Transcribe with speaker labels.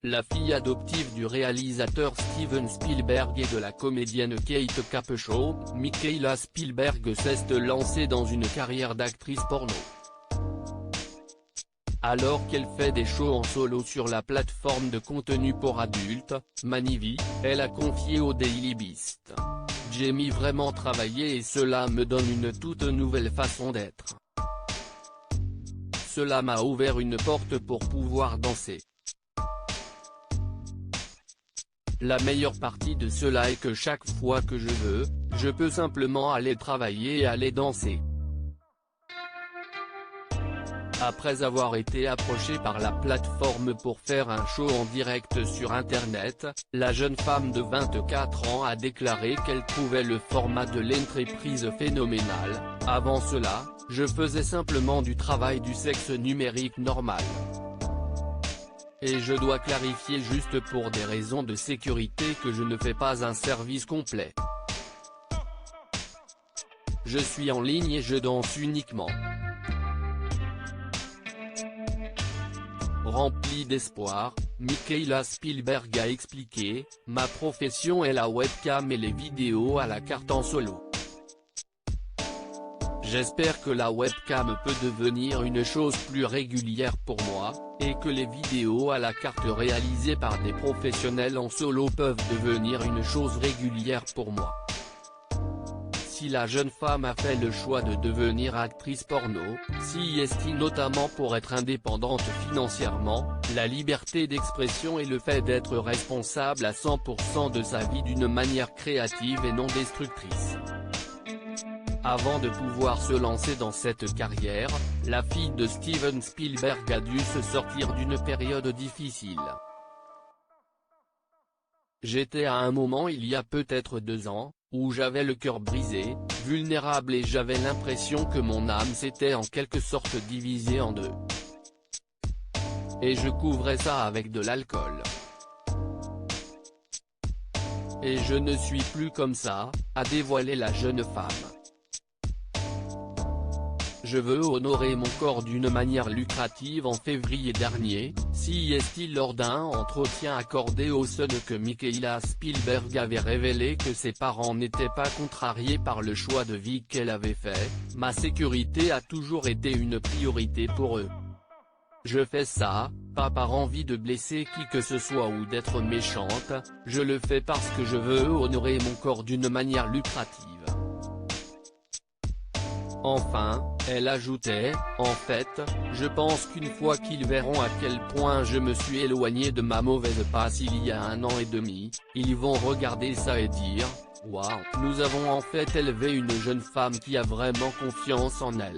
Speaker 1: La fille adoptive du réalisateur Steven Spielberg et de la comédienne Kate Capshaw, Mikaela Spielberg s'est lancée dans une carrière d'actrice porno. Alors qu'elle fait des shows en solo sur la plateforme de contenu pour adultes, Manivi, elle a confié au Daily Beast: « J'ai vraiment travaillé et cela me donne une toute nouvelle façon d'être. Cela m'a ouvert une porte pour pouvoir danser. La meilleure partie de cela est que chaque fois que je veux, je peux simplement aller travailler et aller danser. » Après avoir été approchée par la plateforme pour faire un show en direct sur Internet, la jeune femme de 24 ans a déclaré qu'elle trouvait le format de l'entreprise phénoménal. « Avant cela, je faisais simplement du travail du sexe numérique normal. Et je dois clarifier juste pour des raisons de sécurité que je ne fais pas un service complet. Je suis en ligne et je danse uniquement. » Remplie d'espoir, Mikaela Spielberg a expliqué: « Ma profession est la webcam et les vidéos à la carte en solo. J'espère que la webcam peut devenir une chose plus régulière pour moi, et que les vidéos à la carte réalisées par des professionnels en solo peuvent devenir une chose régulière pour moi. » Si la jeune femme a fait le choix de devenir actrice porno, c'est notamment pour être indépendante financièrement, la liberté d'expression et le fait d'être responsable à 100% de sa vie d'une manière créative et non destructrice. Avant de pouvoir se lancer dans cette carrière, la fille de Steven Spielberg a dû se sortir d'une période difficile. « J'étais à un moment il y a peut-être 2 ans, où j'avais le cœur brisé, vulnérable et j'avais l'impression que mon âme s'était en quelque sorte divisée en deux. Et je couvrais ça avec de l'alcool. Et je ne suis plus comme ça », a dévoilé la jeune femme. « Je veux honorer mon corps d'une manière lucrative. En février dernier, lors d'un entretien accordé au Sun que Mikaela Spielberg avait révélé que ses parents n'étaient pas contrariés par le choix de vie qu'elle avait fait. « Ma sécurité a toujours été une priorité pour eux. Je fais ça, pas par envie de blesser qui que ce soit ou d'être méchante, je le fais parce que je veux honorer mon corps d'une manière lucrative. » Enfin, elle ajoutait: « En fait, je pense qu'une fois qu'ils verront à quel point je me suis éloigné de ma mauvaise passe il y a 1 an et demi, ils vont regarder ça et dire: « Waouh, nous avons en fait élevé une jeune femme qui a vraiment confiance en elle. »